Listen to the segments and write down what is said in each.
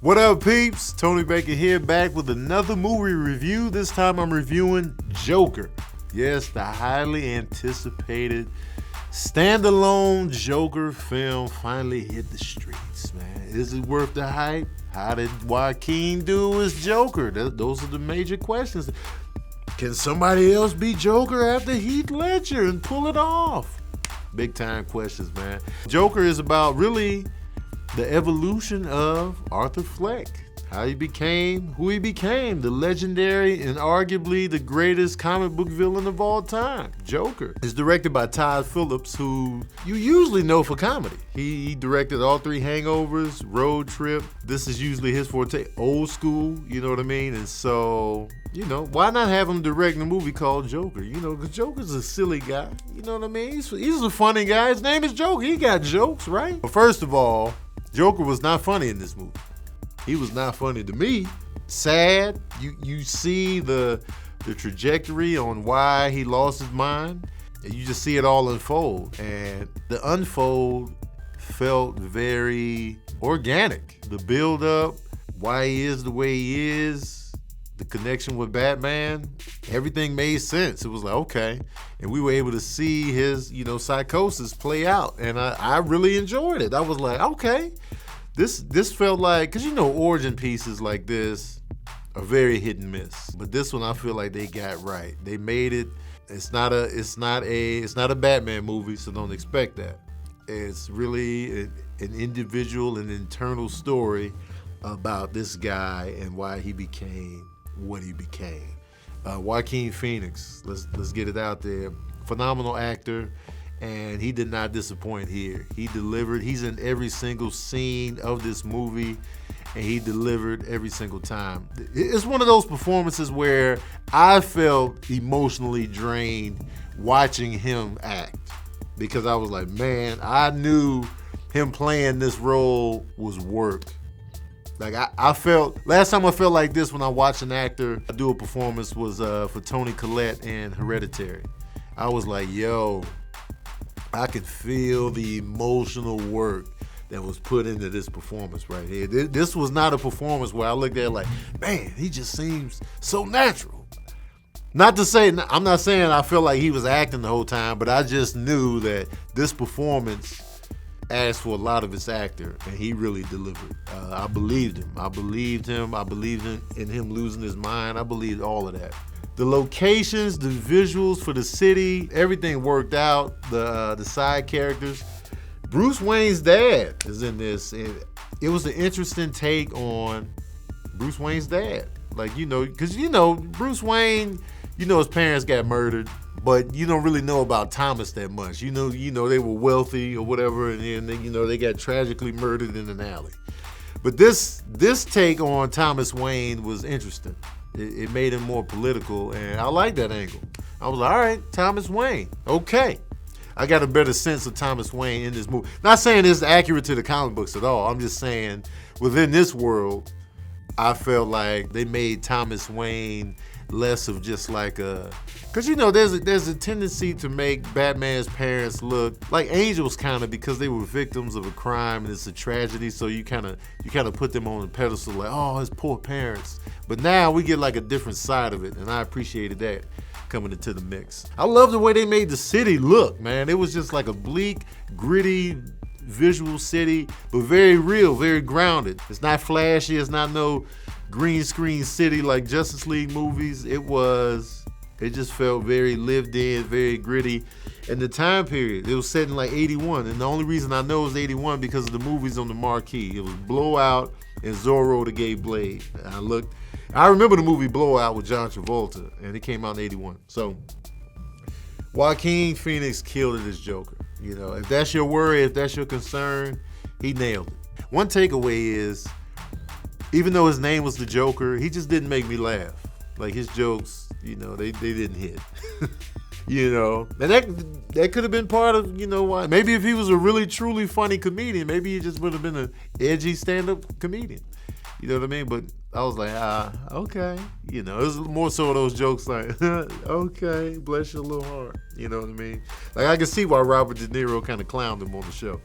What up, peeps? Tony Baker here, back with another movie review. This time I'm reviewing Joker. Yes, the highly anticipated standalone Joker film finally hit the streets, man. Is it worth the hype? How did Joaquin do as Joker? Those are the major questions. Can somebody else be Joker after Heath Ledger and pull it off? Big time questions, man. Joker is about really the evolution of Arthur Fleck. How he became who he became, the legendary and arguably the greatest comic book villain of all time, Joker. It's directed by Todd Phillips, who you usually know for comedy. He directed all three Hangovers, Road Trip. This is usually his forte, old school, you know what I mean? And so, why not have him direct a movie called Joker? Because Joker's a silly guy, you know what I mean? He's a funny guy. His name is Joker. He got jokes, right? But first of all, Joker was not funny in this movie. He was not funny to me. Sad. You see the trajectory on why he lost his mind, and you just see it all unfold. And the unfold felt very organic. The build up, why he is the way he is, the connection with Batman, everything made sense. It was like, okay. And we were able to see his, psychosis play out. And I really enjoyed it. I was like, okay. This felt like, because origin pieces like this are very hit and miss. But this one I feel like they got right. They made it. It's not a Batman movie, so don't expect that. It's really an individual and internal story about this guy and why he became what he became. Joaquin Phoenix, let's get it out there. Phenomenal actor. And he did not disappoint here. He delivered. He's in every single scene of this movie, and he delivered every single time. It's one of those performances where I felt emotionally drained watching him act, because I was like, man, I knew him playing this role was work. Like I felt, last time I felt like this when I watched an actor do a performance was for Toni Collette in Hereditary. I was like, yo, I could feel the emotional work that was put into this performance right here. This was not a performance where I looked at it like, man, he just seems so natural. Not to say, I'm not saying I feel like he was acting the whole time, but I just knew that this performance asked for a lot of its actor, and he really delivered. I believed him. I believed in him losing his mind. I believed all of that. The locations, the visuals for the city, everything worked out. The side characters. Bruce Wayne's dad is in this. And it was an interesting take on Bruce Wayne's dad. Like, because Bruce Wayne, his parents got murdered, but you don't really know about Thomas that much. They were wealthy or whatever, and then they got tragically murdered in an alley. But this take on Thomas Wayne was interesting. It made him more political, and I like that angle. I was like, all right, Thomas Wayne, okay. I got a better sense of Thomas Wayne in this movie. Not saying it's accurate to the comic books at all. I'm just saying within this world, I felt like they made Thomas Wayne less of just like a, because there's a tendency to make Batman's parents look like angels, kind of, because they were victims of a crime and it's a tragedy. So you kind of put them on a pedestal, like, oh, his poor parents. But now we get like a different side of it, and I appreciated that coming into the mix. I love the way they made the city look, man. It was just like a bleak, gritty visual city, but very real, very grounded. It's not flashy. It's not no green screen city like Justice League movies. It just felt very lived in, very gritty. And the time period, it was set in like 81. And the only reason I know it was 81 because of the movies on the marquee. It was Blowout and Zorro the Gay Blade. And I remember the movie Blowout with John Travolta, and it came out in 81. So Joaquin Phoenix killed it as Joker. If that's your worry, if that's your concern, he nailed it. One takeaway is, even though his name was the Joker, he just didn't make me laugh. Like, his jokes, they didn't hit. And that could have been part of, why. Maybe if he was a really, truly funny comedian, maybe he just would have been an edgy stand-up comedian. You know what I mean? But I was like, okay. It was more so of those jokes like, okay, bless your little heart. You know what I mean? Like, I can see why Robert De Niro kind of clowned him on the show.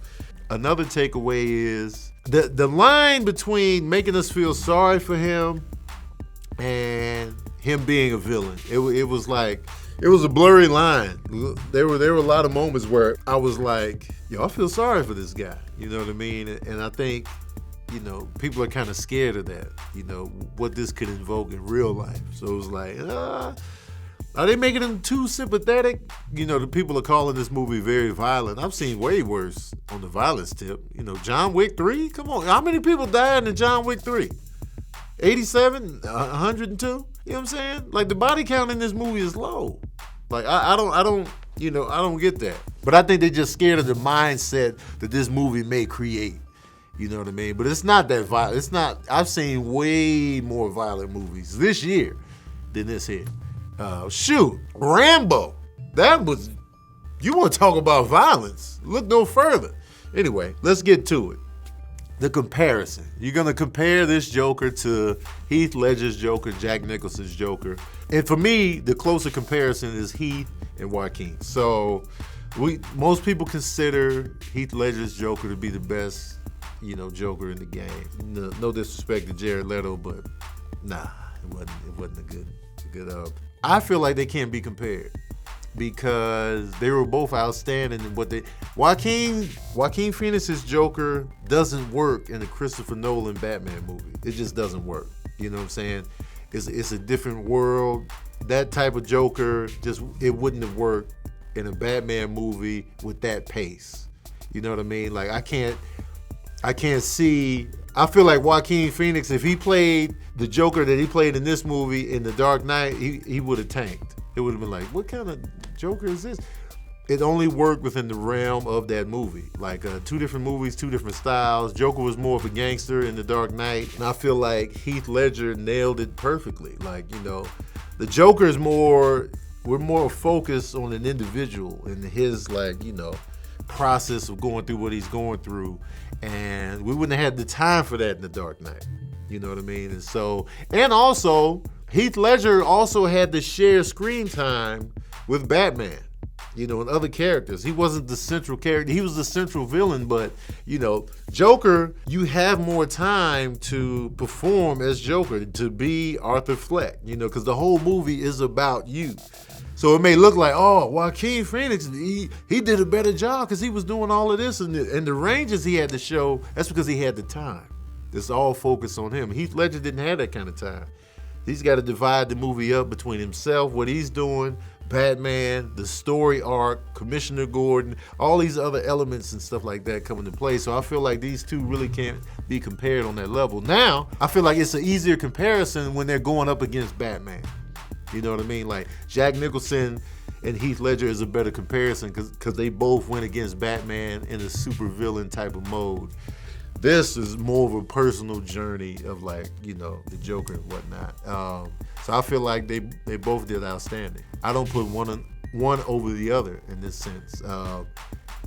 Another takeaway is the line between making us feel sorry for him and him being a villain, it was like, it was a blurry line. There were a lot of moments where I was like, yo, I feel sorry for this guy. You know what I mean? And I think, you know, people are kind of scared of that, you know, what this could invoke in real life. So it was like, are they making him too sympathetic? You know, the people are calling this movie very violent. I've seen way worse on the violence tip. You know, John Wick 3? Come on. How many people died in John Wick 3? 87? 102? You know what I'm saying? Like, the body count in this movie is low. Like, I don't get that. But I think they're just scared of the mindset that this movie may create. You know what I mean? But it's not that violent. It's not. I've seen way more violent movies this year than this here. Shoot, Rambo. That was, you want to talk about violence? Look no further. Anyway, let's get to it. The comparison. You're going to compare this Joker to Heath Ledger's Joker, Jack Nicholson's Joker. And for me, the closer comparison is Heath and Joaquin. So most people consider Heath Ledger's Joker to be the best, you know, Joker in the game. No disrespect to Jared Leto, but nah, it wasn't a good I feel like they can't be compared because they were both outstanding in what they. Joaquin Phoenix's Joker doesn't work in a Christopher Nolan Batman movie. It just doesn't work. You know what I'm saying? It's a different world. That type of Joker it wouldn't have worked in a Batman movie with that pace. You know what I mean? Like I can't see. I feel like Joaquin Phoenix, if he played the Joker that he played in this movie in The Dark Knight, he would have tanked. It would have been like, what kind of Joker is this? It only worked within the realm of that movie. Like two different movies, two different styles. Joker was more of a gangster in The Dark Knight. And I feel like Heath Ledger nailed it perfectly. Like, you know, the Joker is we're more focused on an individual and his, like, you know, process of going through what he's going through. And we wouldn't have had the time for that in The Dark Knight. You know what I mean? And also, Heath Ledger also had to share screen time with Batman, you know, and other characters. He wasn't the central character. He was the central villain, but, you know, Joker, you have more time to perform as Joker, to be Arthur Fleck, you know, because the whole movie is about you. So it may look like, oh, Joaquin Phoenix, he did a better job because he was doing all of this. And the ranges he had to show, that's because he had the time. It's all focused on him. Heath Ledger didn't have that kind of time. He's got to divide the movie up between himself, what he's doing, Batman, the story arc, Commissioner Gordon, all these other elements and stuff like that come into play. So I feel like these two really can't be compared on that level. Now, I feel like it's an easier comparison when they're going up against Batman. You know what I mean? Like Jack Nicholson and Heath Ledger is a better comparison because they both went against Batman in a super villain type of mode. This is more of a personal journey of, like, you know, the Joker and whatnot. So I feel like they both did outstanding. I don't put one over the other in this sense.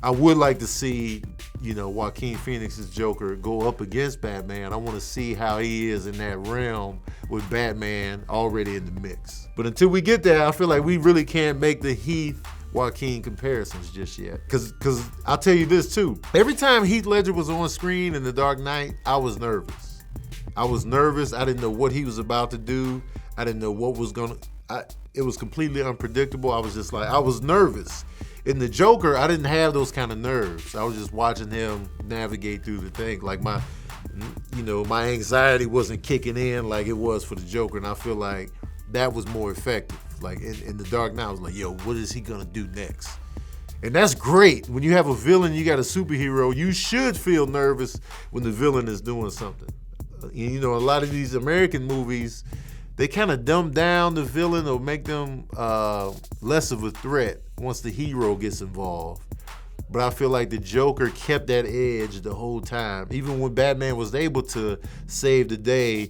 I would like to see, you know, Joaquin Phoenix's Joker go up against Batman. I want to see how he is in that realm with Batman already in the mix. But until we get there, I feel like we really can't make the Heath Joaquin comparisons just yet. Because I'll tell you this too. Every time Heath Ledger was on screen in The Dark Knight, I was nervous. I didn't know what he was about to do. I didn't know what was it was completely unpredictable. I was just like, I was nervous. In the Joker, I didn't have those kind of nerves. I was just watching him navigate through the thing. Like my anxiety wasn't kicking in like it was for the Joker. And I feel like that was more effective. Like in The Dark Knight, I was like, yo, what is he gonna do next? And that's great. When you have a villain, you got a superhero, you should feel nervous when the villain is doing something. You know, a lot of these American movies, they kind of dumb down the villain or make them less of a threat once the hero gets involved. But I feel like the Joker kept that edge the whole time. Even when Batman was able to save the day,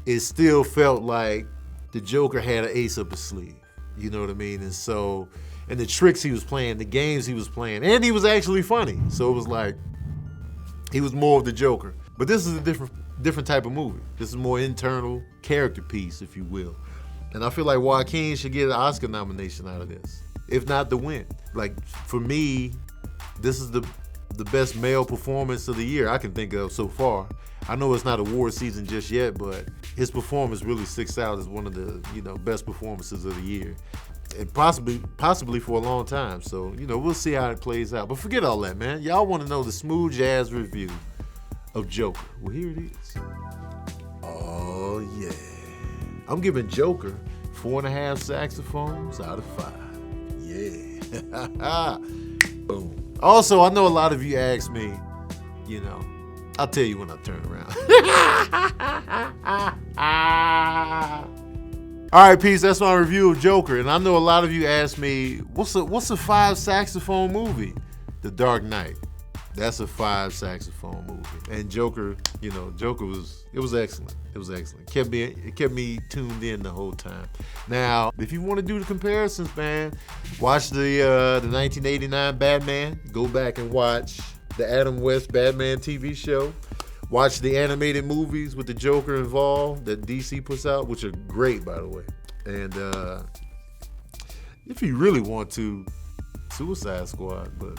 it still felt like the Joker had an ace up his sleeve. You know what I mean? And the tricks he was playing, the games he was playing, and he was actually funny. So it was like, he was more of the Joker. But this is a different type of movie. This is more internal character piece, if you will. And I feel like Joaquin should get an Oscar nomination out of this, if not the win. Like, for me, this is the the best male performance of the year I can think of so far. I know it's not award season just yet, but his performance really sticks out as one of the best performances of the year, and possibly for a long time. So we'll see how it plays out. But forget all that, man. Y'all want to know the smooth jazz review of Joker? Well, here it is. Oh yeah, I'm giving Joker 4.5 saxophones out of 5. Yeah. Boom. Also, I know a lot of you ask me, I'll tell you when I turn around. All right, Peeps, that's my review of Joker. And I know a lot of you ask me, what's a 5 saxophone movie? The Dark Knight. That's a 5 saxophone movie. And Joker, Joker was excellent. It was excellent. It kept me tuned in the whole time. Now, if you want to do the comparisons, man, watch the 1989 Batman. Go back and watch the Adam West Batman TV show. Watch the animated movies with the Joker involved that DC puts out, which are great, by the way. And if you really want to, Suicide Squad, but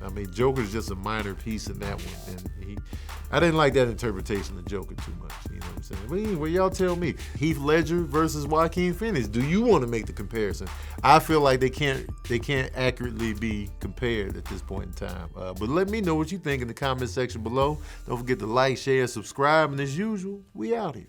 I mean, Joker's just a minor piece in that one, and I didn't like that interpretation of Joker too much. You know what I'm saying? But anyway, y'all tell me, Heath Ledger versus Joaquin Phoenix. Do you want to make the comparison? I feel like they can't accurately be compared at this point in time. But let me know what you think in the comment section below. Don't forget to like, share, subscribe, and as usual, we out here.